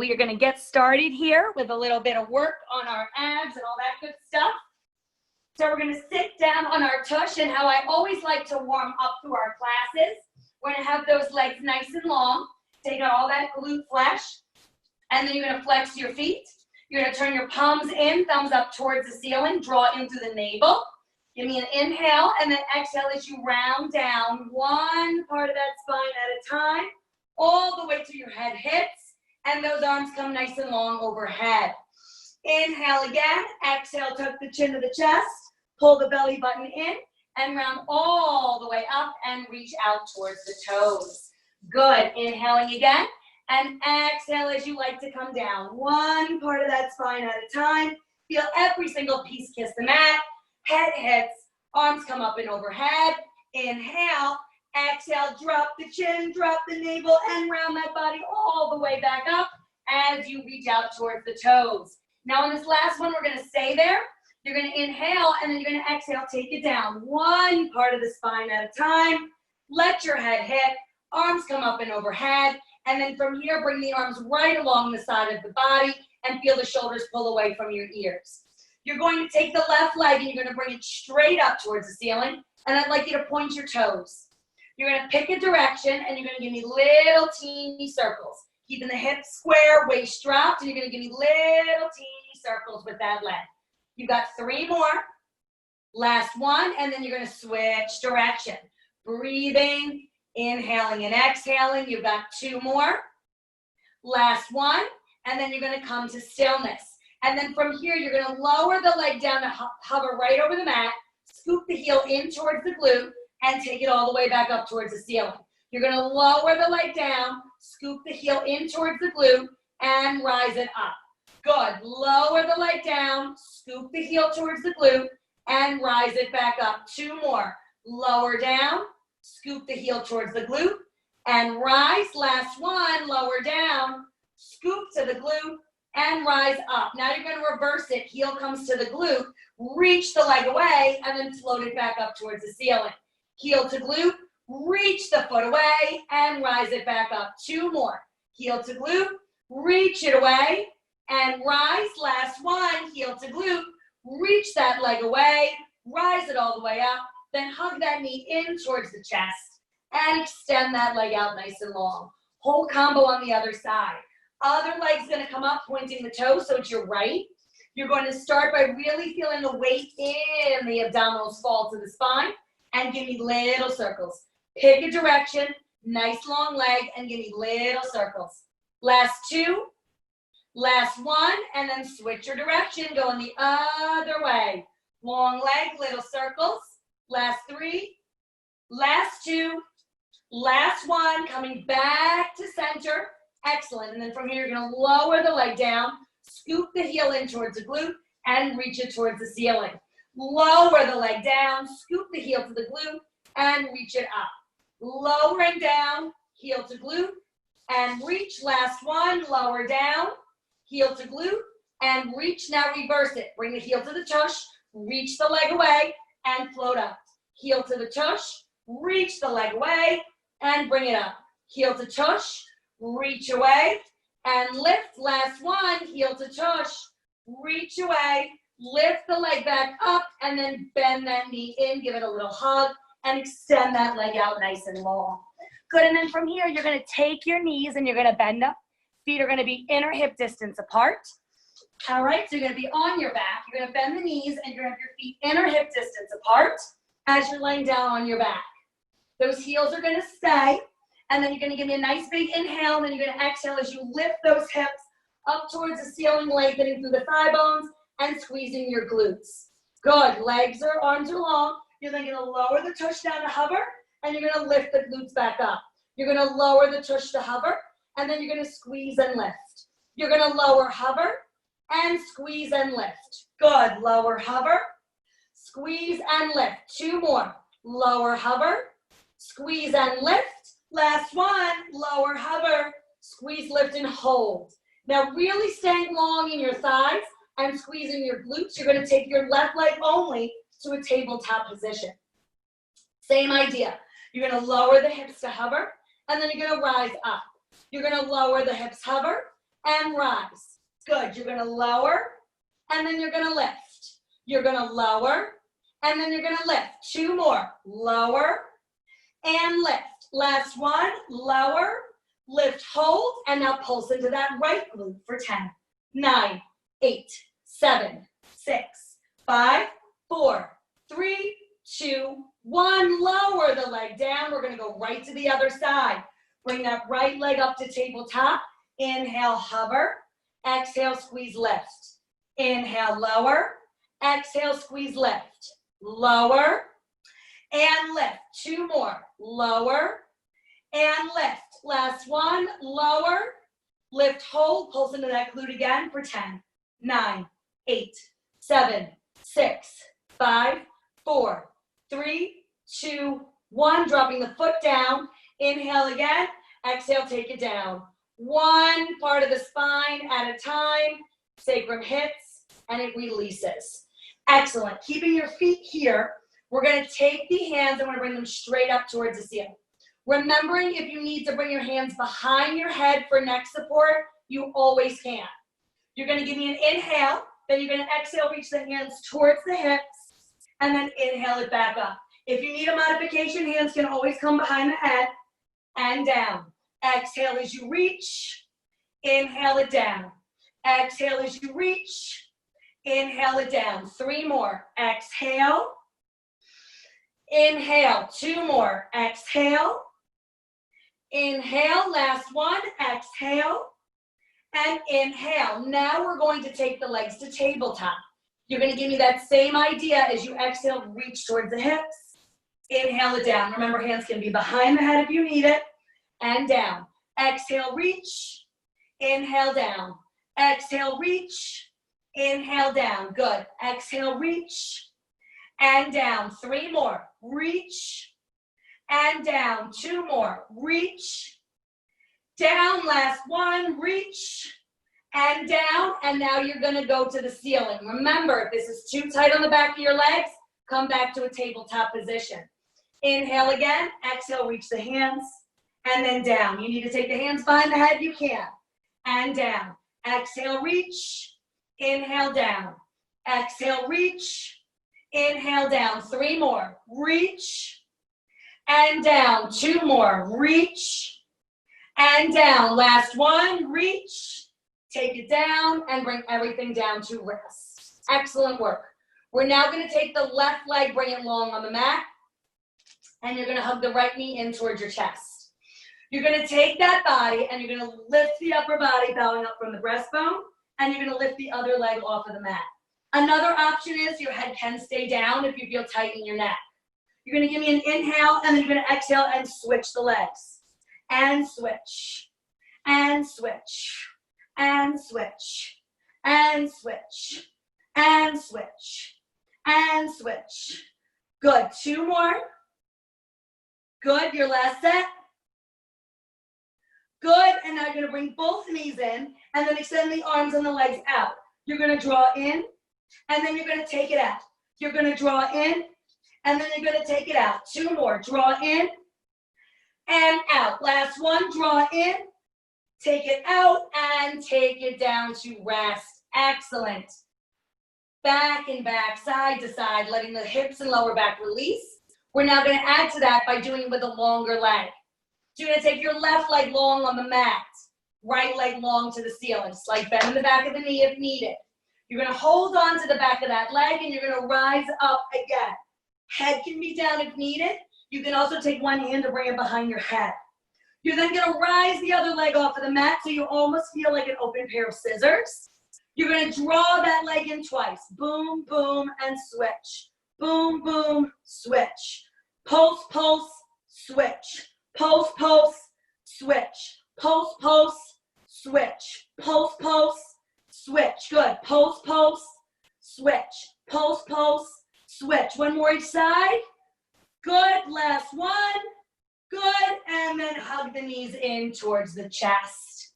We are going to get started here with a little bit of work on our abs and all that good stuff. So we're going to sit down on our tush, and how I always like to warm up through our classes. We're going to have those legs nice and long. Take out all that glute flesh, and then you're going to flex your feet. You're going to turn your palms in, thumbs up towards the ceiling, draw in through the navel. Give me an inhale, and then exhale as you round down one part of that spine at a time, all the way to your head hits, and those arms come nice and long overhead. Inhale again, exhale, tuck the chin to the chest, pull the belly button in, and round all the way up and reach out towards the toes. Good, inhaling again, and exhale as you like to come down. One part of that spine at a time. Feel every single piece kiss the mat. Head hits, arms come up and overhead. Inhale, exhale, drop the chin, drop the navel, and round that body all the way back up as you reach out towards the toes. Now on this last one, we're going to stay there. You're going to inhale, and then you're going to exhale, take it down. One part of the spine at a time. Let your head hit, arms come up and overhead. And then from here, bring the arms right along the side of the body and feel the shoulders pull away from your ears. You're going to take the left leg and you're going to bring it straight up towards the ceiling. And I'd like you to point your toes. You're going to pick a direction and you're going to give me little teeny circles. Keeping the hips square, waist dropped, and you're going to give me little teeny circles with that leg. You've got 3 more. Last one, and then you're going to switch direction. Breathing, inhaling and exhaling. You've got 2 more. Last one, and then you're going to come to stillness. And then from here, you're going to lower the leg down to hover right over the mat, scoop the heel in towards the glute, and take it all the way back up towards the ceiling. You're going to lower the leg down, scoop the heel in towards the glute, and rise it up. Good. Lower the leg down, scoop the heel towards the glute, and rise it back up. 2 more. Lower down, scoop the heel towards the glute, and rise. Last one, lower down, scoop to the glute, and rise up. Now you're going to reverse it. Heel comes to the glute, reach the leg away, and then float it back up towards the ceiling. Heel to glute, reach the foot away, and rise it back up. 2 more. Heel to glute, reach it away, and rise. Last one, heel to glute, reach that leg away, rise it all the way up, then hug that knee in towards the chest, and extend that leg out nice and long. Whole combo on the other side. Other leg's going to come up, pointing the toes, so it's your right. You're going to start by really feeling the weight in the abdominals fall to the spine, and give me little circles. Pick a direction, nice long leg, and give me little circles. Last 2, last 1, and then switch your direction, going the other way. Long leg, little circles. Last 3, last 2, last 1, coming back to center. Excellent. And then from here, you're going to lower the leg down, scoop the heel in towards the glute, and reach it towards the ceiling. Lower the leg down, scoop the heel to the glute, and reach it up. Lowering down, heel to glute, and reach. Last one, lower down, heel to glute, and reach. Now reverse it. Bring the heel to the tush, reach the leg away, and float up. Heel to the tush, reach the leg away, and bring it up. Heel to tush, reach away, and lift. Last one, heel to tush, reach away, lift the leg back up, and then bend that knee in, give it a little hug, and extend that leg out nice and long. Good, and then from here, you're going to take your knees and you're going to bend up. Feet are going to be inner hip distance apart. All right, so you're going to be on your back. You're going to bend the knees and you're going to have your feet inner hip distance apart as you're laying down on your back. Those heels are going to stay, and then you're going to give me a nice big inhale, and then you're going to exhale as you lift those hips up towards the ceiling, lengthening through the thigh bones and squeezing your glutes. Good, arms are long. You're then going to lower the tush down to hover, and you're going to lift the glutes back up. You're going to lower the tush to hover, and then you're going to squeeze and lift. You're going to lower, hover, and squeeze and lift. Good. Lower, hover, squeeze and lift. 2 more. Lower, hover, squeeze and lift. Last one. Lower, hover, squeeze, lift, and hold. Now really staying long in your thighs and squeezing your glutes. You're going to take your left leg only to a tabletop position. Same idea. You're going to lower the hips to hover, and then you're going to rise up. You're going to lower the hips, hover, and rise. Good. You're going to lower, and then you're going to lift. You're going to lower, and then you're going to lift. 2 more. Lower and lift. Last one. Lower, lift, hold, and now pulse into that right glute for 10, 9, 8, 7, 6, 5, 4, 3, 2, 1. Lower the leg down. We're going to go right to the other side. Bring that right leg up to tabletop. Inhale, hover. Exhale, squeeze, lift. Inhale, lower. Exhale, squeeze, lift. Lower and lift. 2 more. Lower and lift. Last one. Lower, lift, hold. Pulse into that glute again for 10, 9, 8, 7, 6, 5, 4, 3, 2, 1. Dropping the foot down. Inhale again. Exhale, take it down. One part of the spine at a time. Sacrum hits and it releases. Excellent. Keeping your feet here, we're going to take the hands and we're going to bring them straight up towards the ceiling. Remembering if you need to bring your hands behind your head for neck support, you always can. You're going to give me an inhale, then you're going to exhale, reach the hands towards the hips, and then inhale it back up. If you need a modification, hands can always come behind the head and down. Exhale as you reach, inhale it down. Exhale as you reach, inhale it down. 3 more. Exhale, inhale. 2 more. Exhale, inhale. Last one. Exhale and inhale. Now we're going to take the legs to tabletop. You're going to give me that same idea as you exhale, reach towards the hips. Inhale it down. Remember, hands can be behind the head if you need it. And down. Exhale, reach. Inhale, down. Exhale, reach. Inhale, down. Good. Exhale, reach. And down. 3 more. Reach. And down. 2 more. Reach. Down. Last one. Reach. And down. And now you're going to go to the ceiling. Remember, if this is too tight on the back of your legs, come back to a tabletop position. Inhale again. Exhale, reach the hands. And then down. You need to take the hands behind the head, you can. And down. Exhale, reach. Inhale, down. Exhale, reach. Inhale, down. 3 more. Reach. And down. 2 more. Reach. And down. Last one. Reach. Take it down and bring everything down to rest. Excellent work. We're now going to take the left leg, bring it long on the mat. And you're going to hug the right knee in towards your chest. You're going to take that body and you're going to lift the upper body, bowing up from the breastbone, and you're going to lift the other leg off of the mat. Another option is your head can stay down if you feel tight in your neck. You're going to give me an inhale, and then you're going to exhale and switch the legs. And switch. And switch. And switch. And switch. And switch. And switch. Good. 2 more. Good. Your last set. Good, and now you're going to bring both knees in, and then extend the arms and the legs out. You're going to draw in, and then you're going to take it out. You're going to draw in, and then you're going to take it out. 2 more. Draw in, and out. Last one. Draw in, take it out, and take it down to rest. Excellent. Back and back, side to side, letting the hips and lower back release. We're now going to add to that by doing it with a longer leg. So you're going to take your left leg long on the mat, right leg long to the ceiling. Slight bend in the back of the knee if needed. You're going to hold on to the back of that leg and you're going to rise up again. Head can be down if needed. You can also take one hand to bring it behind your head. You're then going to rise the other leg off of the mat so you almost feel like an open pair of scissors. You're going to draw that leg in twice. Boom, boom, and switch. Boom, boom, switch. Pulse, pulse, switch. Pulse, pulse, switch. Pulse, pulse, switch. Pulse, pulse, switch. Good. Pulse, pulse, switch. Pulse, pulse, switch. One more each side. Good. Last one. Good. And then hug the knees in towards the chest.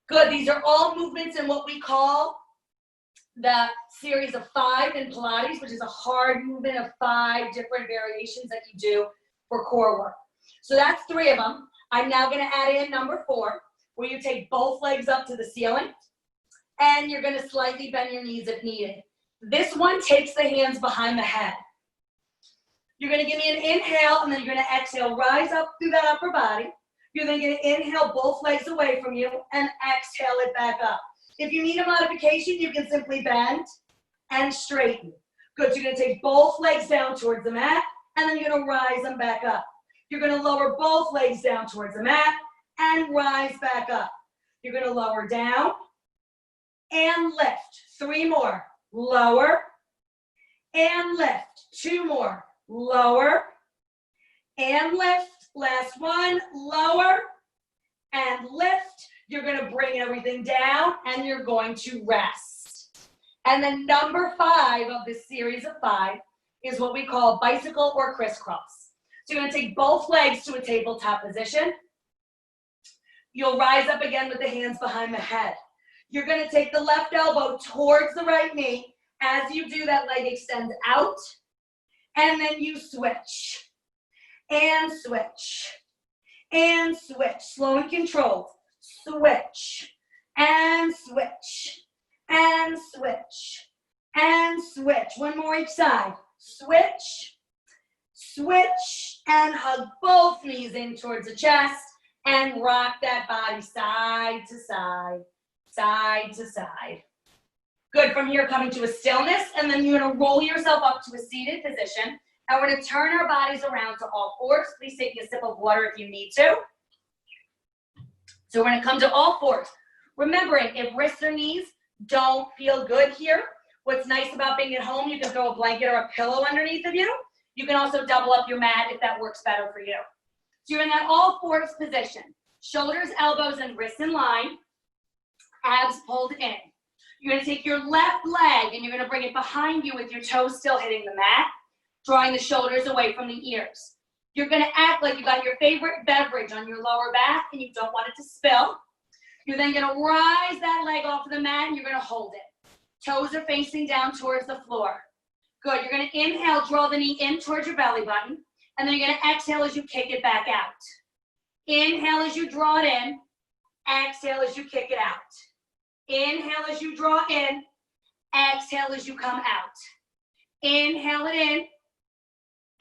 Good. These are all movements in what we call the series of 5 in Pilates, which is a hard movement of 5 different variations that you do for core work. So that's 3 of them. I'm now going to add in number 4. where you take both legs up to the ceiling, and you're gonna slightly bend your knees if needed. This one takes the hands behind the head. You're gonna give me an inhale, and then you're gonna exhale, rise up through that upper body. You're then gonna inhale both legs away from you, and exhale it back up. If you need a modification, you can simply bend and straighten. Good, you're gonna take both legs down towards the mat, and then you're gonna rise them back up. You're gonna lower both legs down towards the mat, and rise back up. You're gonna lower down, and lift. 3 more. Lower, and lift. 2 more. Lower, and lift. Last one, lower, and lift. You're gonna bring everything down, and you're going to rest. And then number 5 of this series of 5 is what we call bicycle or crisscross. So you're gonna take both legs to a tabletop position. You'll rise up again with the hands behind the head. You're gonna take the left elbow towards the right knee. As you do, that leg extends out, and then you switch, and switch, and switch. Slow and controlled. Switch, and switch, and switch, and switch. One more each side. Switch, switch, and hug both knees in towards the chest, and rock that body side to side, side to side. Good, from here coming to a stillness, and then you're gonna roll yourself up to a seated position, and we're gonna turn our bodies around to all fours. Please take a sip of water if you need to. So we're gonna come to all fours. Remembering, if wrists or knees don't feel good here, what's nice about being at home, you can throw a blanket or a pillow underneath of you. You can also double up your mat if that works better for you. So you're in that all fours position. Shoulders, elbows, and wrists in line. Abs pulled in. You're gonna take your left leg and you're gonna bring it behind you with your toes still hitting the mat, drawing the shoulders away from the ears. You're gonna act like you got your favorite beverage on your lower back and you don't want it to spill. You're then gonna rise that leg off of the mat and you're gonna hold it. Toes are facing down towards the floor. Good, you're gonna inhale, draw the knee in towards your belly button, and then you're gonna exhale as you kick it back out. Inhale as you draw it in, exhale as you kick it out. Inhale as you draw in, exhale as you come out. Inhale it in,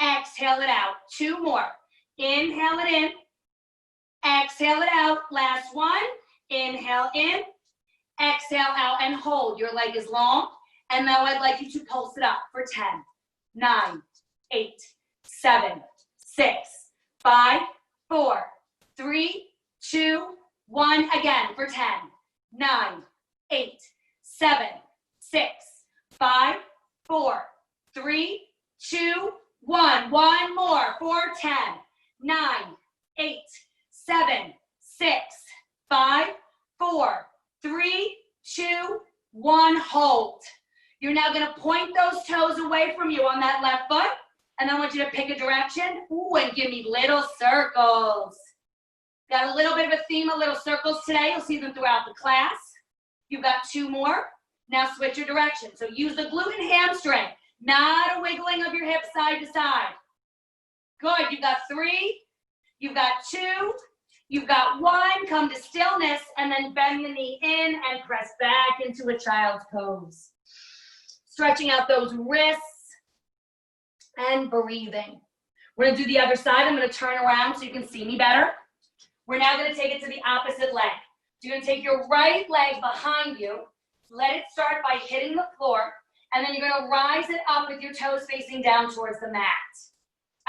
exhale it out. 2 more. Inhale it in, exhale it out. Last one. Inhale in, exhale out, and hold. Your leg is long, and now I'd like you to pulse it up for 10, 9, 8, 7, 6, 5, 4, 3, 2, 1. Again for 10, 9, 8, 7, 6, 5, 4, 3, 2, 1. One more for 10, 9, 8, 7, 6, 5, 4, 3, 2, 1. Hold. You're now going to point those toes away from you on that left foot, and I want you to pick a direction. Ooh, and give me little circles. Got a little bit of a theme of little circles today. You'll see them throughout the class. You've got 2 more. Now switch your direction. So use the glute and hamstring, not a wiggling of your hips side to side. Good. You've got 3. You've got 2. You've got 1. Come to stillness, and then bend the knee in and press back into a child's pose. Stretching out those wrists and breathing. We're going to do the other side. I'm going to turn around so you can see me better. We're now going to take it to the opposite leg. So you're going to take your right leg behind you. Let it start by hitting the floor. And then you're going to rise it up with your toes facing down towards the mat.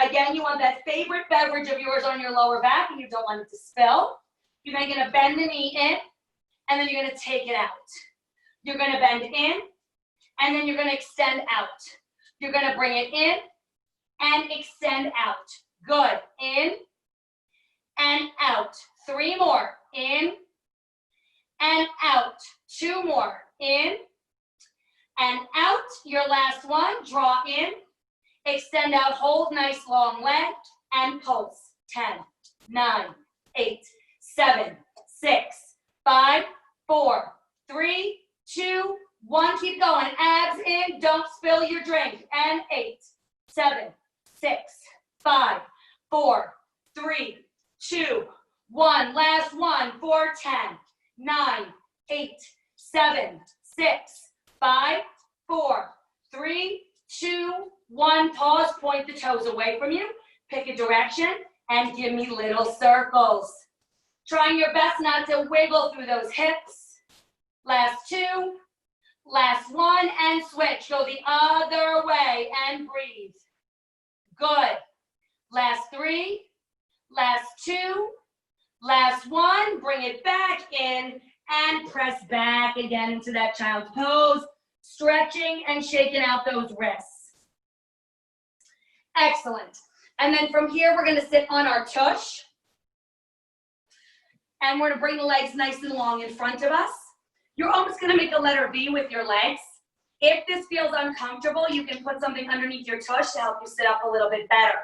Again, you want that favorite beverage of yours on your lower back and you don't want it to spill. You're then going to bend the knee in, and then you're going to take it out. You're going to bend in, and then you're going to extend out. You're going to bring it in and extend out. Good. In and out. 3 more. In and out. 2 more. In and out. Your last one. Draw in. Extend out. Hold nice long leg and pulse. 10, 9, 8, 7, 6, 5, 4, 3, 2, 1. Keep going. Abs in. Don't spill your drink. And 8, 7, 6, 5, 4, 3, 2, 1, last one, 4, 10, 9, 8, 7, 6, 5, 4, 3, 2, 1. Pause, point the toes away from you. Pick a direction and give me little circles. Trying your best not to wiggle through those hips. Last 2, last 1, and switch. Go the other way and breathe. Good. Last 3, last 2, last 1. Bring it back in and press back again into that child's pose, stretching and shaking out those wrists. Excellent. And then from here, we're going to sit on our tush. And we're going to bring the legs nice and long in front of us. You're almost going to make a letter V with your legs. If this feels uncomfortable, you can put something underneath your tush to help you sit up a little bit better.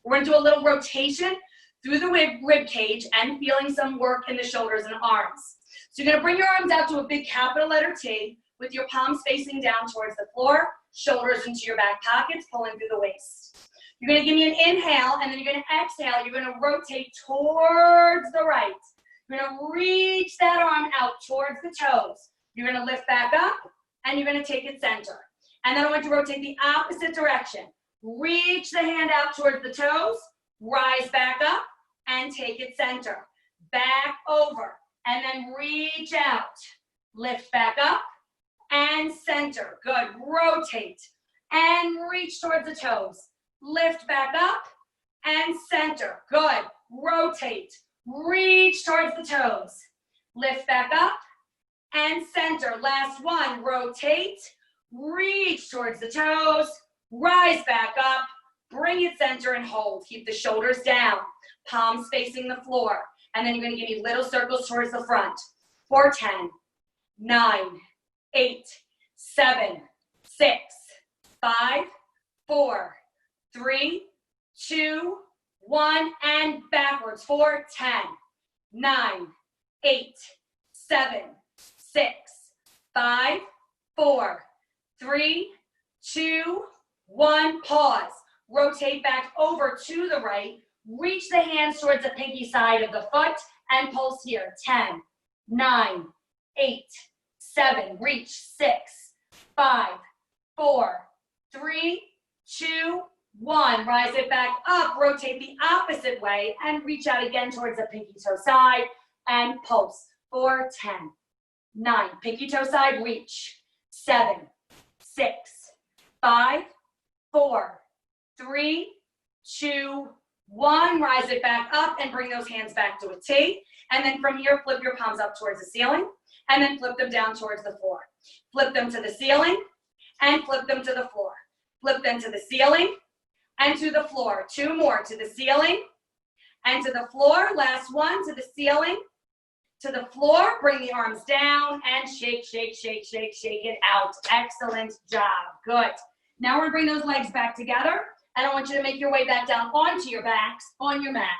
We're going to do a little rotation through the rib cage and feeling some work in the shoulders and arms. So you're going to bring your arms out to a big capital letter T with your palms facing down towards the floor, shoulders into your back pockets, pulling through the waist. You're going to give me an inhale, and then you're going to exhale. You're going to rotate towards the right. You're going to reach that arm out towards the toes. You're going to lift back up, and you're going to take it center. And then I want you to rotate the opposite direction. Reach the hand out towards the toes, rise back up, and take it center. Back over, and then reach out. Lift back up, and center. Good. Rotate, and reach towards the toes. Lift back up, and center. Good. Rotate, reach towards the toes. Lift back up, and center. Last one. Rotate, reach towards the toes. Rise back up, bring it center and hold. Keep the shoulders down, palms facing the floor. And then you're going to give me little circles towards the front. 4, 10, 9, 8, 7, 6, 5, 4, 3, 2, 1, and backwards. 4, 10, 9, 8, 7, 6, 5, 4, 3, 2, 1, pause. Rotate back over to the right. Reach the hands towards the pinky side of the foot and pulse here. 10, 9, 8, 7, reach. 6, 5, 4, 3, 2, 1. Rise it back up. Rotate the opposite way and reach out again towards the pinky toe side and pulse. 4, 10, 9. Pinky toe side, reach. 7, 6, 5, 4, 3, 2, 1. Rise it back up and bring those hands back to a T. And then from here, flip your palms up towards the ceiling and then flip them down towards the floor. Flip them to the ceiling and flip them to the floor. Flip them to the ceiling and to the floor. 2 more, to the ceiling and to the floor. Last one, to the ceiling, to the floor. Bring the arms down and shake, shake, shake, shake, shake it out. Excellent job. Good. Now we're going to bring those legs back together, and I want you to make your way back down onto your backs on your mat.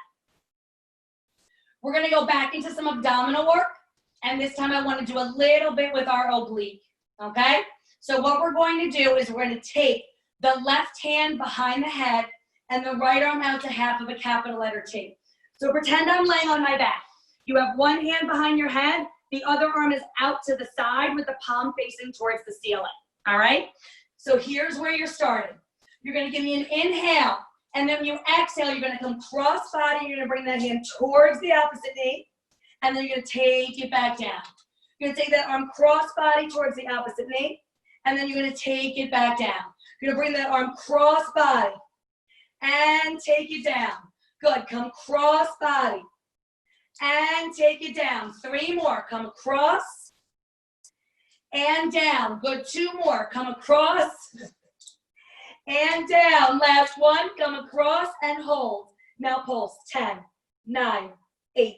We're going to go back into some abdominal work, and this time I want to do a little bit with our oblique, okay? So what we're going to do is we're going to take the left hand behind the head and the right arm out to half of a capital letter T. So pretend I'm laying on my back. You have one hand behind your head, the other arm is out to the side with the palm facing towards the ceiling, all right? So here's where you're starting. You're going to give me an inhale, and then when you exhale, you're going to come cross-body. You're going to bring that hand towards the opposite knee, and then you're going to take it back down. You're going to take that arm cross-body towards the opposite knee, and then you're going to take it back down. You're going to bring that arm cross-body and take it down. Good. Come cross-body and take it down. 3 more. Come across and down. Good. 2 more. Come across and down. Last one. Come across and hold. Now pulse. 10, 9, 8,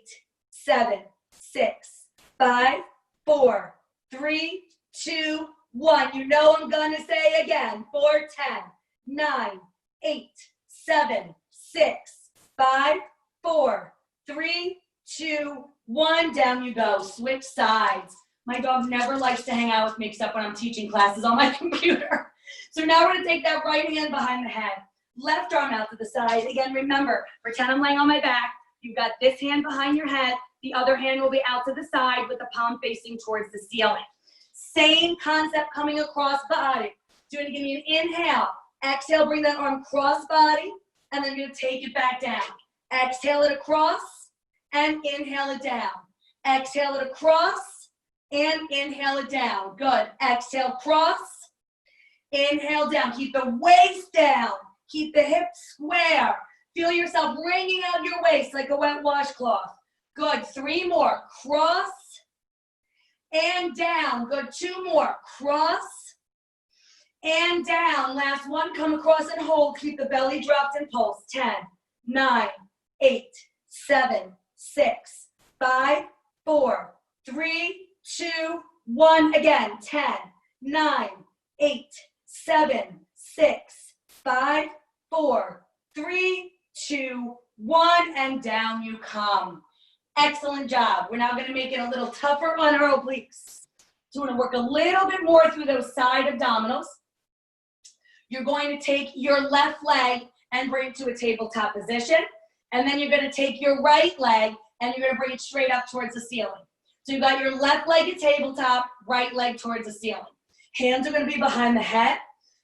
7, 6, 5, 4, 3, 2, 1. You know I'm going to say again. 4, 10, 9, 8, 7, 6, 5, 4, 3, 2, 1. Down you go. Switch sides. My dog never likes to hang out with me except when I'm teaching classes on my computer. So now we're going to take that right hand behind the head. Left arm out to the side. Again, remember, pretend I'm laying on my back. You've got this hand behind your head. The other hand will be out to the side with the palm facing towards the ceiling. Same concept coming across body. So you're going to give me an inhale. Exhale, bring that arm cross body, and then you're going to take it back down. Exhale it across, and inhale it down. Exhale it across, and inhale it down. Good. Exhale, cross. Inhale down. Keep the waist down. Keep the hips square. Feel yourself wringing out your waist like a wet washcloth. Good. 3 more. Cross and down. Good. 2 more. Cross and down. Last one. Come across and hold. Keep the belly dropped and pulse. 10, 9, 8, 7, 6, 5, 4, 3, 2, 1. Again. 10, 9, 8, 7, 6, 5, 4, 3, 2, 1, and down you come. Excellent job. We're now going to make it a little tougher on our obliques. So we're going to work a little bit more through those side abdominals. You're going to take your left leg and bring it to a tabletop position. And then you're going to take your right leg and you're going to bring it straight up towards the ceiling. So you've got your left leg at tabletop, right leg towards the ceiling. Hands are going to be behind the head.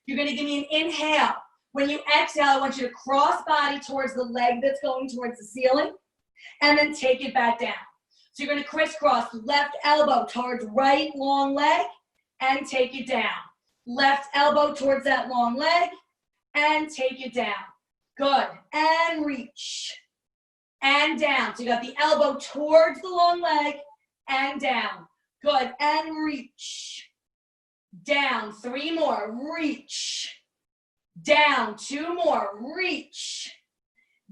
You're going to give me an inhale. When you exhale, I want you to cross body towards the leg that's going towards the ceiling, and then take it back down. So you're going to crisscross left elbow towards right long leg, and take it down. Left elbow towards that long leg, and take it down. Good. And reach. And down. So you got the elbow towards the long leg, and down. Good. And reach. Down. 3 more. Reach. Down. 2 more. Reach.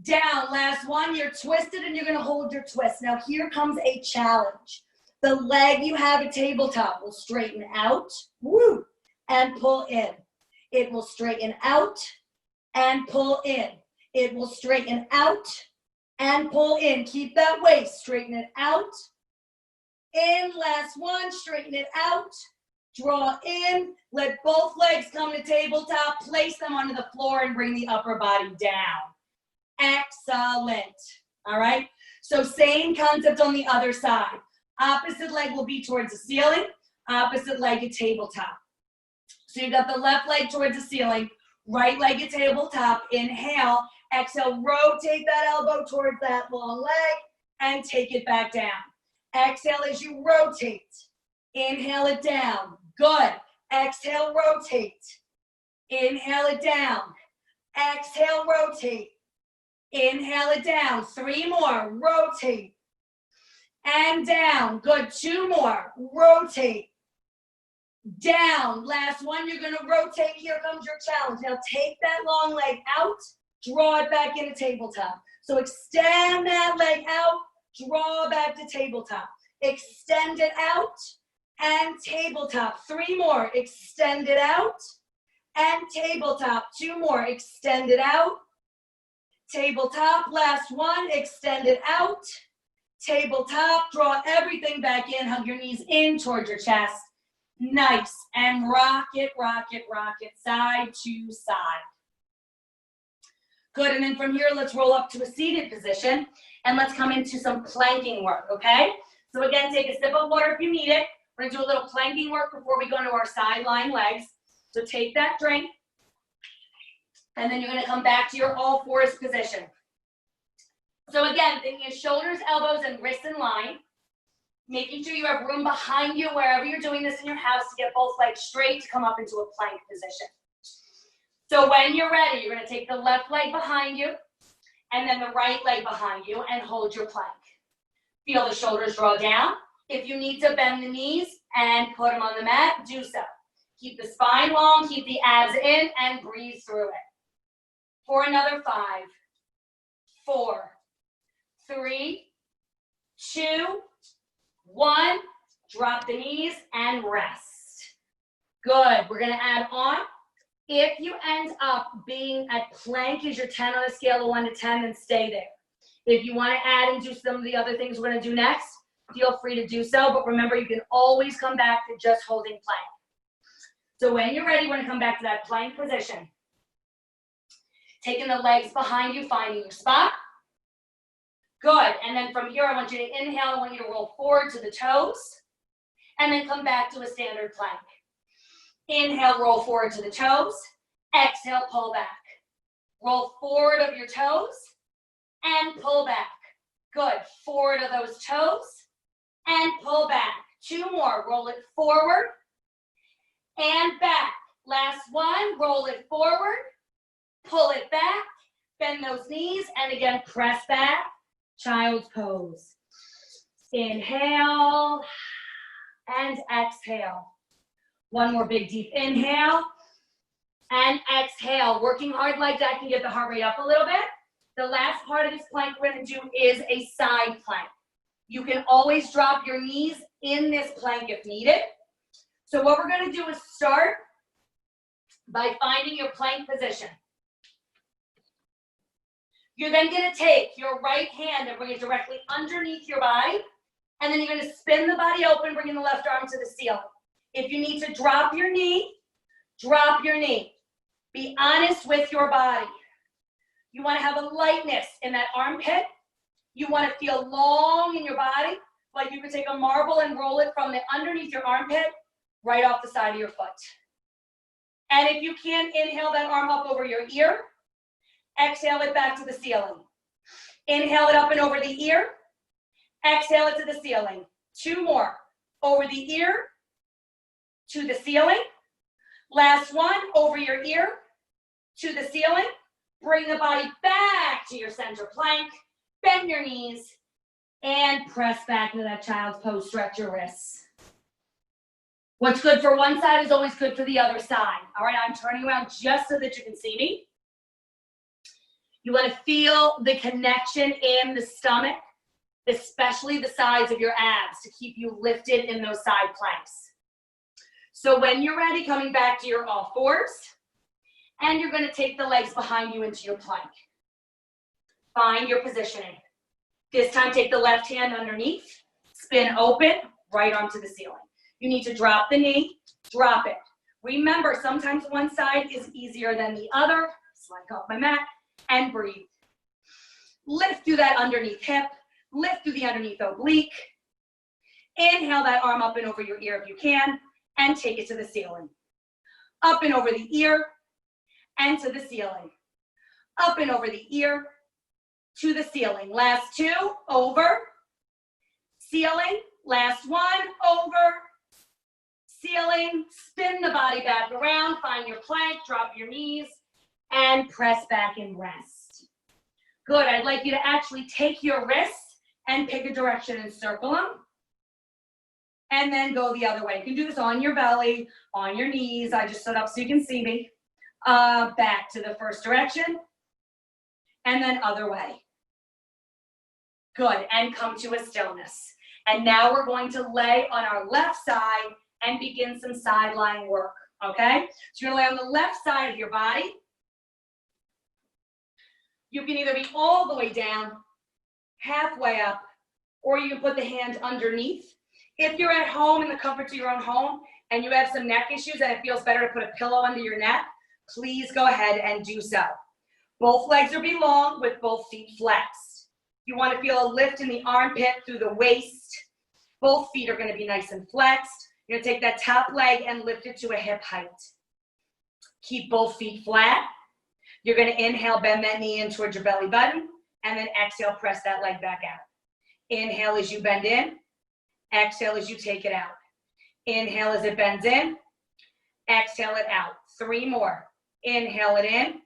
Down. Last one. You're twisted and you're going to hold your twist. Now here comes a challenge. The leg you have at tabletop will straighten out, woo, and pull in. It will straighten out and pull in. It will straighten out and pull in. Keep that waist. Straighten it out. In. Last one. Straighten it out. Draw in, let both legs come to tabletop, place them onto the floor and bring the upper body down. Excellent. All right, so same concept on the other side. Opposite leg will be towards the ceiling, opposite leg at tabletop. So you've got the left leg towards the ceiling, right leg at tabletop. Inhale, exhale, rotate that elbow towards that long leg and take it back down. Exhale as you rotate. Inhale it down. Good. Exhale, rotate. Inhale it down. Exhale, rotate. Inhale it down. 3 more. Rotate. And down. Good. 2 more. Rotate. Down. Last one. You're going to rotate. Here comes your challenge. Now take that long leg out. Draw it back into tabletop. So extend that leg out. Draw back to tabletop. Extend it out. And tabletop. 3 more. Extend it out. And tabletop. 2 more. Extend it out. Tabletop. Last one. Extend it out. Tabletop. Draw everything back in. Hug your knees in towards your chest. Nice. And rock it, rock it, rock it. Side to side. Good. And then from here, let's roll up to a seated position. And let's come into some planking work, okay? So again, take a sip of water if you need it. We're going to do a little planking work before we go into our sideline legs. So take that drink. And then you're going to come back to your all fours position. So again, thinking of shoulders, elbows, and wrists in line. Making sure you have room behind you wherever you're doing this in your house to get both legs straight to come up into a plank position. So when you're ready, you're going to take the left leg behind you and then the right leg behind you and hold your plank. Feel the shoulders draw down. If you need to bend the knees and put them on the mat, do so. Keep the spine long, keep the abs in, and breathe through it. For another 5, 4, 3, 2, 1. Drop the knees and rest. Good. We're going to add on. If you end up being at plank as your 10 on a scale of 1 to 10, then stay there. If you want to add and do some of the other things we're going to do next, feel free to do so, but remember, you can always come back to just holding plank. So when you're ready, we're going to come back to that plank position. Taking the legs behind you, finding your spot. Good. And then from here, I want you to inhale. I want you to roll forward to the toes. And then come back to a standard plank. Inhale, roll forward to the toes. Exhale, pull back. Roll forward of your toes and pull back. Good. Forward of those toes and pull back. 2 more. Roll it forward and back. Last one. Roll it forward. Pull it back. Bend those knees. And again, press back. Child's pose. Inhale and exhale. One more big deep inhale and exhale. Working hard like that can get the heart rate up a little bit. The last part of this plank we're going to do is a side plank. You can always drop your knees in this plank if needed. So what we're going to do is start by finding your plank position. You're then going to take your right hand and bring it directly underneath your body. And then you're going to spin the body open, bringing the left arm to the ceiling. If you need to drop your knee, drop your knee. Be honest with your body. You want to have a lightness in that armpit. You want to feel long in your body, like you could take a marble and roll it from the underneath your armpit right off the side of your foot. And if you can, inhale that arm up over your ear. Exhale it back to the ceiling. Inhale it up and over the ear. Exhale it to the ceiling. 2 more. Over the ear to the ceiling. Last one, over your ear to the ceiling. Bring the body back to your center plank. Bend your knees and press back into that child's pose. Stretch your wrists. What's good for one side is always good for the other side. All right, I'm turning around just so that you can see me. You want to feel the connection in the stomach, especially the sides of your abs, to keep you lifted in those side planks. So when you're ready, coming back to your all fours, and you're going to take the legs behind you into your plank. Find your positioning. This time, take the left hand underneath, spin open, right arm to the ceiling. You need to drop the knee, drop it. Remember, sometimes one side is easier than the other. Slide off my mat and breathe. Lift through that underneath hip, lift through the underneath oblique. Inhale that arm up and over your ear if you can, and take it to the ceiling. Up and over the ear, and to the ceiling. Up and over the ear, to the ceiling. Last 2, over, ceiling. Last 1, over, ceiling. Spin the body back around, find your plank, drop your knees, and press back and rest. Good, I'd like you to actually take your wrists and pick a direction and circle them. And then go the other way. You can do this on your belly, on your knees. I just stood up so you can see me. Back to the first direction. And then other way. Good, and come to a stillness. And now we're going to lay on our left side and begin some side lying work, okay? So you're gonna lay on the left side of your body. You can either be all the way down, halfway up, or you can put the hand underneath. If you're at home in the comfort of your own home and you have some neck issues and it feels better to put a pillow under your neck, please go ahead and do so. Both legs are be long with both feet flexed. You want to feel a lift in the armpit through the waist. Both feet are going to be nice and flexed. You're going to take that top leg and lift it to a hip height. Keep both feet flat. You're going to inhale, bend that knee in towards your belly button, and then exhale, press that leg back out. Inhale as you bend in. Exhale as you take it out. Inhale as it bends in. Exhale it out. 3 more. Inhale it in.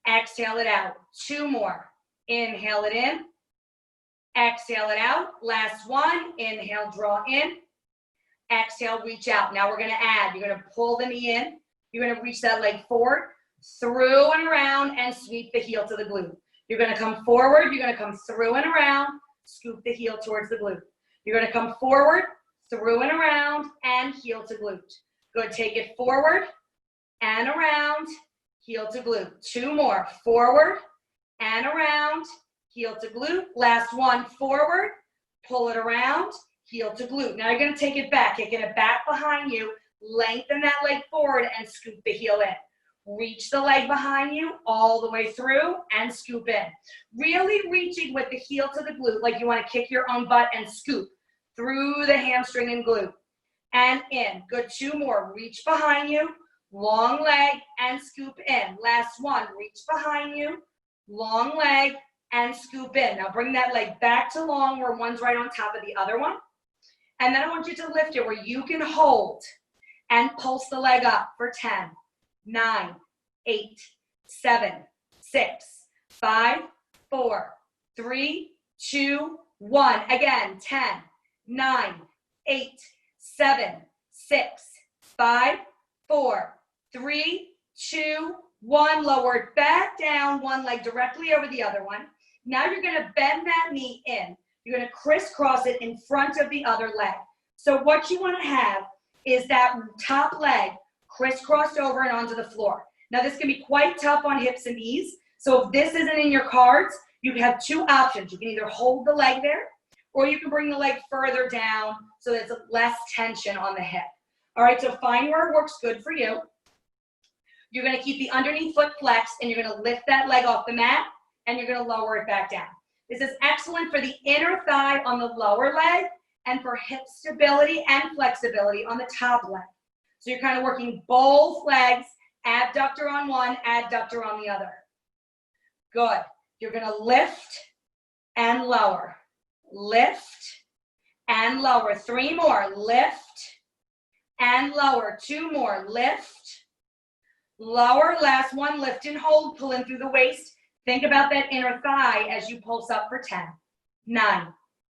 Exhale it out. 2 more. Inhale it in. Exhale it out. Last one. Inhale, draw in. Exhale, reach out. Now we're going to add. You're going to pull the knee in. You're going to reach that leg forward, through and around, and sweep the heel to the glute. You're going to come forward. You're going to come through and around, scoop the heel towards the glute. You're going to come forward, through and around, and heel to glute. Good. Take it forward and around, heel to glute. 2 more. Forward and around, heel to glute. Last one. Forward, pull it around, heel to glute. Now you're going to take it back, kicking it back behind you, lengthen that leg forward, and scoop the heel in. Reach the leg behind you all the way through and scoop in. Really reaching with the heel to the glute, like you want to kick your own butt and scoop through the hamstring and glute. And in. Good, 2 more. Reach behind you, long leg, and scoop in. Last one. Reach behind you, long leg, and scoop in. Now bring that leg back to long where one's right on top of the other one. And then I want you to lift it where you can hold and pulse the leg up for 10, 9, 8, 7, 6, 5, 4, 3, 2, 1. Again, 10, 9, 8, 7, 6, 5, 4, 3, 2, 1. Lower it back down, one leg directly over the other one. Now you're going to bend that knee in. You're going to crisscross it in front of the other leg. So what you want to have is that top leg crisscrossed over and onto the floor. Now this can be quite tough on hips and knees. So if this isn't in your cards, you have 2 options. You can either hold the leg there, or you can bring the leg further down so there's less tension on the hip. All right, so find where it works good for you. You're going to keep the underneath foot flexed, and you're going to lift that leg off the mat, and you're going to lower it back down. This is excellent for the inner thigh on the lower leg and for hip stability and flexibility on the top leg. So you're kind of working both legs, abductor on one, adductor on the other. Good. You're going to lift and lower. Lift and lower. 3 more. Lift and lower. 2 more. Lift, lower. Last one. Lift and hold. Pull in through the waist. Think about that inner thigh as you pulse up for 10, 9,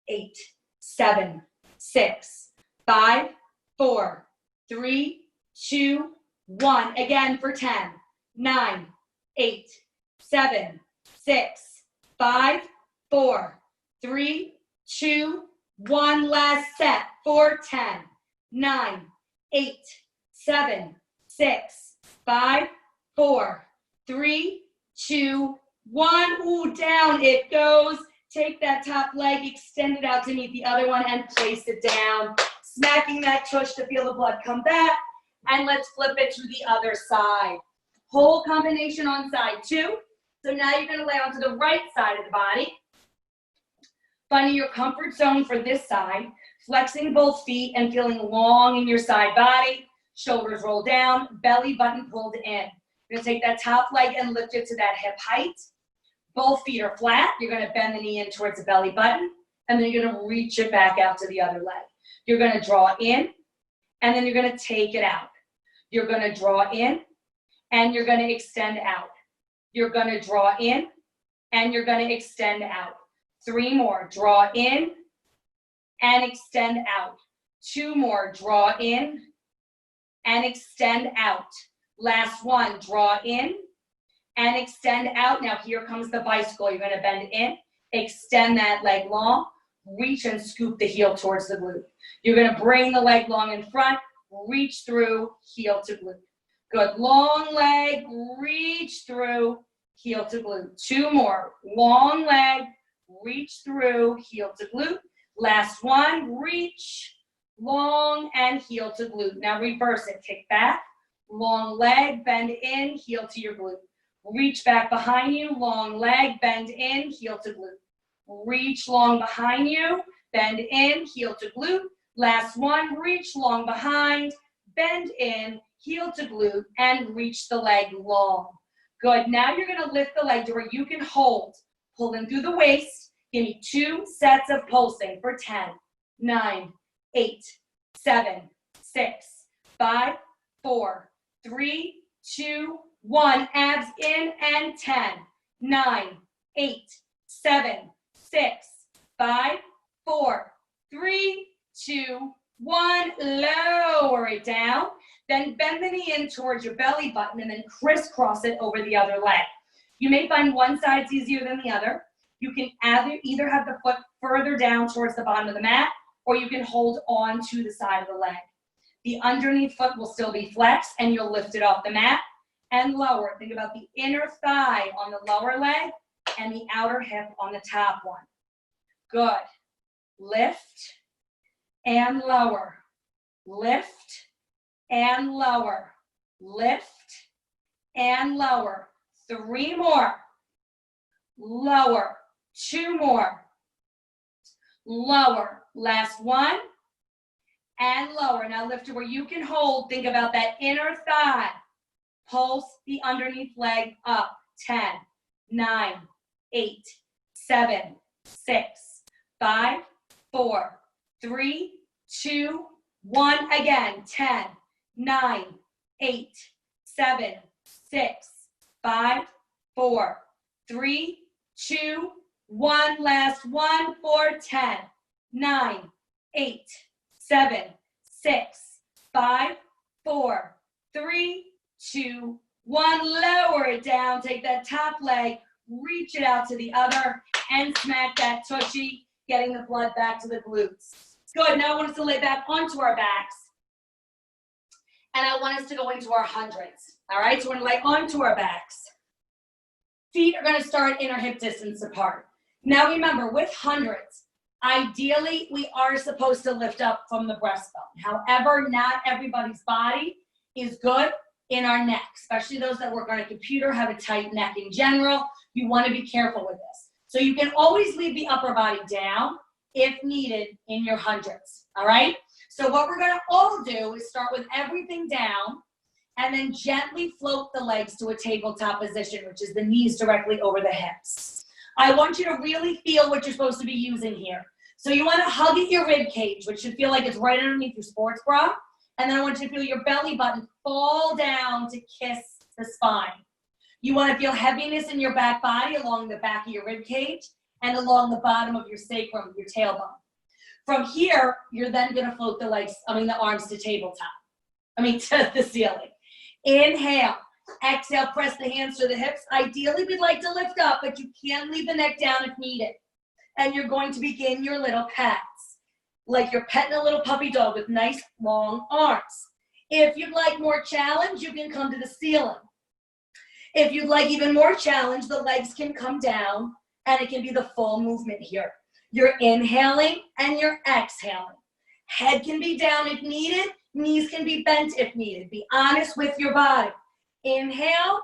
8, 7, 6, 5, 4, 3, 2, 1. Again for 10, 9, 8, 7, 6, 5, 4, 3, 2, 1. Last set for 10, 9, 8, 7, 6, 5, 4, 3, 2, 1. Ooh, down it goes. Take that top leg, extend it out to meet the other one, and place it down. Smacking that tush to feel the blood come back. And let's flip it to the other side. Whole combination on side 2. So now you're going to lay onto the right side of the body. Finding your comfort zone for this side. Flexing both feet and feeling long in your side body. Shoulders roll down, belly button pulled in. You're going to take that top leg and lift it to that hip height. Both feet are flat. You're going to bend the knee in towards the belly button, and then you're going to reach it back out to the other leg. You're going to draw in, and then you're going to take it out. You're going to draw in, and you're going to extend out. You're going to draw in, and you're going to extend out. 3 more. Draw in and extend out. 2 more. Draw in and extend out. Last one. Draw in and extend out. Now here comes the bicycle. You're going to bend in, extend that leg long, reach and scoop the heel towards the glute. You're going to bring the leg long in front, reach through, heel to glute. Good. Long leg, reach through, heel to glute. 2 more. Long leg, reach through, heel to glute. Last one. Reach, long, and heel to glute. Now reverse it. Kick back, long leg, bend in, heel to your glute. Reach back behind you, long leg, bend in, heel to glute. Reach long behind you, bend in, heel to glute. Last one. Reach long behind, bend in, heel to glute, and reach the leg long. Good. Now you're going to lift the leg to where you can hold. Pull in through the waist. Give me 2 sets of pulsing for 10, 9, 8, 7, 6, 5, 4, 3, 2, 1. Abs in and 10, 9, 8, 7, 6, 5, 4, 3, 2, 1. Lower it down. Then bend the knee in towards your belly button and then crisscross it over the other leg. You may find one side's easier than the other. You can either have the foot further down towards the bottom of the mat, or you can hold on to the side of the leg. The underneath foot will still be flexed, and you'll lift it off the mat and lower. Think about the inner thigh on the lower leg and the outer hip on the top one. Good. Lift and lower. Lift and lower. Lift and lower. 3 more. Lower. 2 more. Lower. Last one. And lower. Now lift to where you can hold. Think about that inner thigh. Pulse the underneath leg up. 10, 9, 8, 7, 6, 5, 4, 3, 2, 1. Again. 10, 9, 8, 7, 6, 5, 4, 3, 2, 1. Last one for 10, 9, 8, 7, 6, 5, 4, 3, 2, 1. Lower it down. Take that top leg, reach it out to the other, and smack that tushy, getting the blood back to the glutes. Good. Now I want us to lay back onto our backs. And I want us to go into our hundreds. All right, so we're going to lay onto our backs. Feet are going to start inner hip distance apart. Now remember, with hundreds, ideally we are supposed to lift up from the breastbone. However, not everybody's body is good in our neck, especially those that work on a computer, have a tight neck in general. You want to be careful with this. So you can always leave the upper body down if needed in your hundreds. All right? So what we're going to all do is start with everything down and then gently float the legs to a tabletop position, which is the knees directly over the hips. I want you to really feel what you're supposed to be using here. So you want to hug at your rib cage, which should feel like it's right underneath your sports bra. And then I want you to feel your belly button fall down to kiss the spine. You want to feel heaviness in your back body along the back of your rib cage and along the bottom of your sacrum, your tailbone. From here, you're then going to float the arms to tabletop. To the ceiling. Inhale. Exhale, press the hands to the hips. Ideally, we'd like to lift up, but you can leave the neck down if needed. And you're going to begin your little pats. Like you're petting a little puppy dog with nice long arms. If you'd like more challenge, you can come to the ceiling. If you'd like even more challenge, the legs can come down and it can be the full movement here. You're inhaling and you're exhaling. Head can be down if needed. Knees can be bent if needed. Be honest with your body. Inhale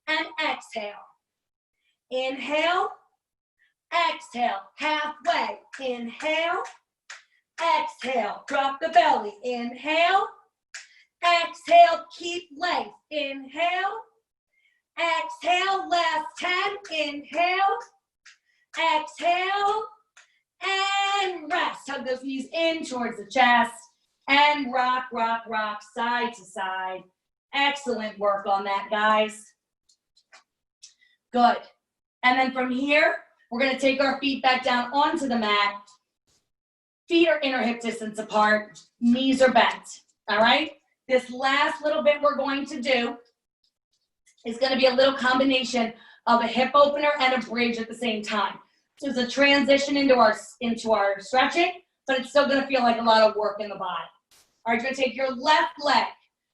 and exhale. Inhale, exhale. Halfway. Inhale, exhale. Drop the belly. Inhale, exhale. Keep length. Inhale, exhale. Last 10. Inhale, exhale, and rest. Hug those knees in towards the chest. And rock, rock, rock, side to side. Excellent work on that, guys. Good. And then from here, we're going to take our feet back down onto the mat. Feet are inner hip distance apart. Knees are bent. All right? This last little bit we're going to do is going to be a little combination of a hip opener and a bridge at the same time. So it's a transition into our stretching, but it's still going to feel like a lot of work in the body. All right, you're going to take your left leg.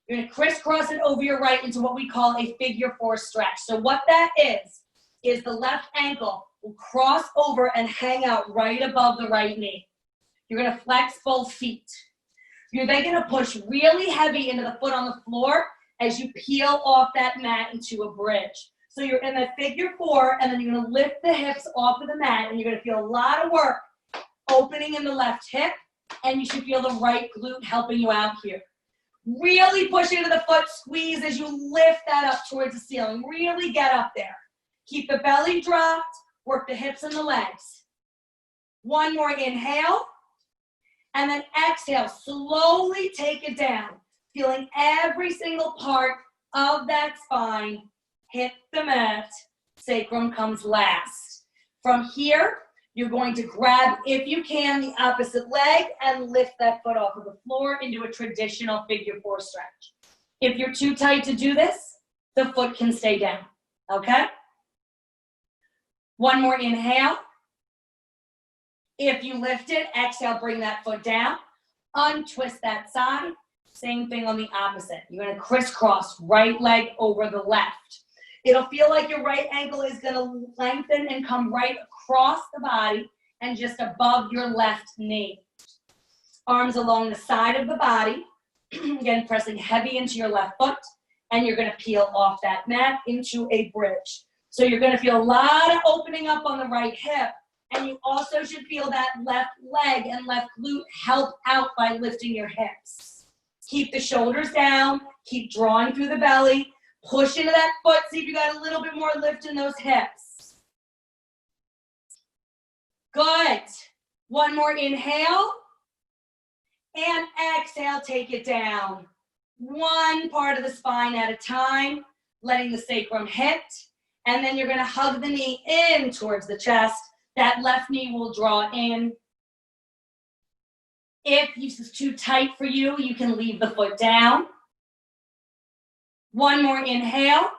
You're going to crisscross it over your right into what we call a figure 4 stretch. So what that is the left ankle will cross over and hang out right above the right knee. You're going to flex both feet. You're then going to push really heavy into the foot on the floor as you peel off that mat into a bridge. So you're in the figure 4, and then you're going to lift the hips off of the mat, and you're going to feel a lot of work opening in the left hip, and you should feel the right glute helping you out here. Really push into the foot, squeeze as you lift that up towards the ceiling. Really get up there. Keep the belly dropped, work the hips and the legs. One more inhale, and then exhale. Slowly take it down, feeling every single part of that spine hit the mat. Sacrum comes last. From here, you're going to grab, if you can, the opposite leg and lift that foot off of the floor into a traditional figure 4 stretch. If you're too tight to do this, the foot can stay down, okay? One more inhale. If you lift it, exhale, bring that foot down. Untwist that side. Same thing on the opposite. You're going to crisscross right leg over the left. It'll feel like your right ankle is going to lengthen and come right across the body and just above your left knee. Arms along the side of the body. Again, pressing heavy into your left foot and you're gonna peel off that mat into a bridge. So you're gonna feel a lot of opening up on the right hip, and you also should feel that left leg and left glute help out by lifting your hips. Keep the shoulders down, keep drawing through the belly, push into that foot, see if you got a little bit more lift in those hips. Good. One more inhale, and exhale, take it down. One part of the spine at a time, letting the sacrum hit, and then you're gonna hug the knee in towards the chest. That left knee will draw in. If this is too tight for you, you can leave the foot down. One more inhale.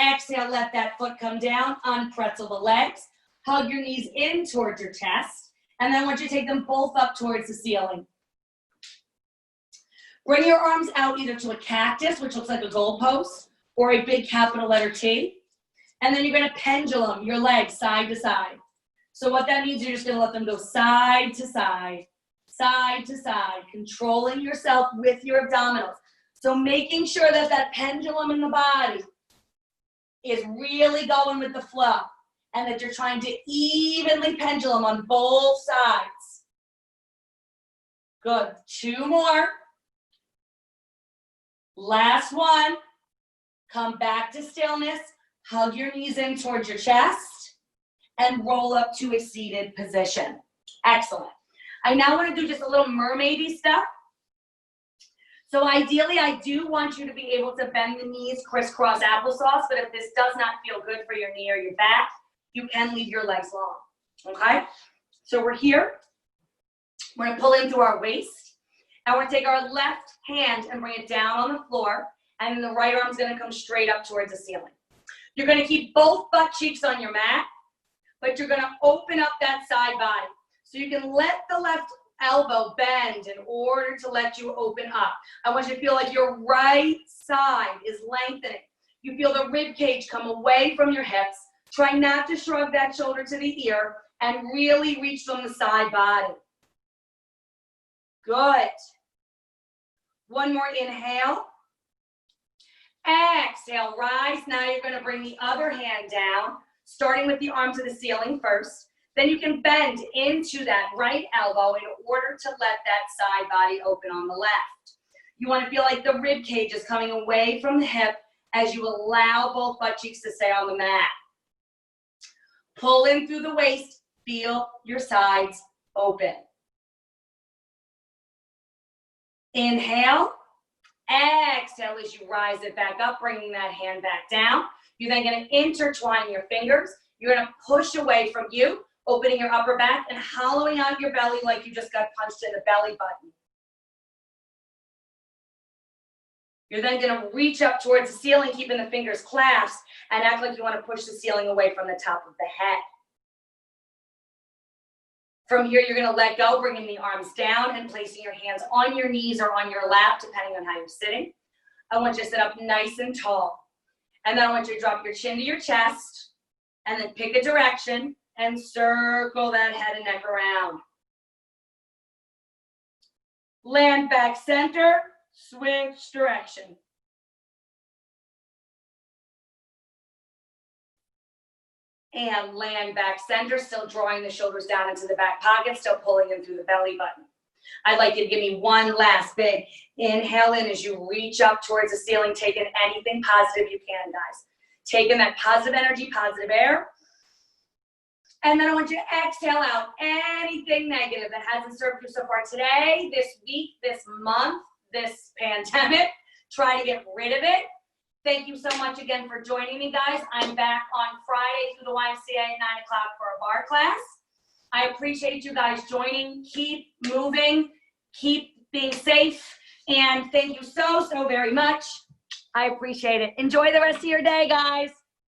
Exhale, let that foot come down, unpretzel the legs. Hug your knees in towards your chest, and then I want you to take them both up towards the ceiling. Bring your arms out either to a cactus, which looks like a goalpost, or a big capital letter T. And then you're gonna pendulum your legs side to side. So what that means, you're just gonna let them go side to side, controlling yourself with your abdominals. So making sure that that pendulum in the body is really going with the flow, and that you're trying to evenly pendulum on both sides. Good, 2 more. Last one. Come back to stillness. Hug your knees in towards your chest and roll up to a seated position. Excellent. I now want to do just a little mermaidy stuff. So ideally, I do want you to be able to bend the knees, crisscross applesauce, but if this does not feel good for your knee or your back, you can leave your legs long, okay? So we're here. We're gonna pull in through our waist, and we're gonna take our left hand and bring it down on the floor, and then the right arm's gonna come straight up towards the ceiling. You're gonna keep both butt cheeks on your mat, but you're gonna open up that side body. So you can let the left elbow bend in order to let you open up. I want you to feel like your right side is lengthening. You feel the rib cage come away from your hips. Try not to shrug that shoulder to the ear and really reach from the side body. Good. One more inhale. Exhale, rise. Now you're going to bring the other hand down, starting with the arm to the ceiling first. Then you can bend into that right elbow in order to let that side body open on the left. You want to feel like the rib cage is coming away from the hip as you allow both butt cheeks to stay on the mat. Pull in through the waist, feel your sides open. Inhale, exhale as you rise it back up, bringing that hand back down. You're then going to intertwine your fingers. You're going to push away from you, opening your upper back and hollowing out your belly like you just got punched in the belly button. You're then going to reach up towards the ceiling, keeping the fingers clasped, and act like you want to push the ceiling away from the top of the head. From here, you're going to let go, bringing the arms down and placing your hands on your knees or on your lap, depending on how you're sitting. I want you to sit up nice and tall. And then I want you to drop your chin to your chest, and then pick a direction and circle that head and neck around. Land back center, switch direction. And land back center, still drawing the shoulders down into the back pocket, still pulling in through the belly button. I'd like you to give me one last big inhale in as you reach up towards the ceiling, taking anything positive you can, guys. Taking that positive energy, positive air. And then I want you to exhale out anything negative that hasn't served you so far today, this week, this month, this pandemic. Try to get rid of it. Thank you so much again for joining me, guys. I'm back on Friday through the YMCA at 9 o'clock for a bar class. I appreciate you guys joining. Keep moving. Keep being safe. And thank you so, so very much. I appreciate it. Enjoy the rest of your day, guys.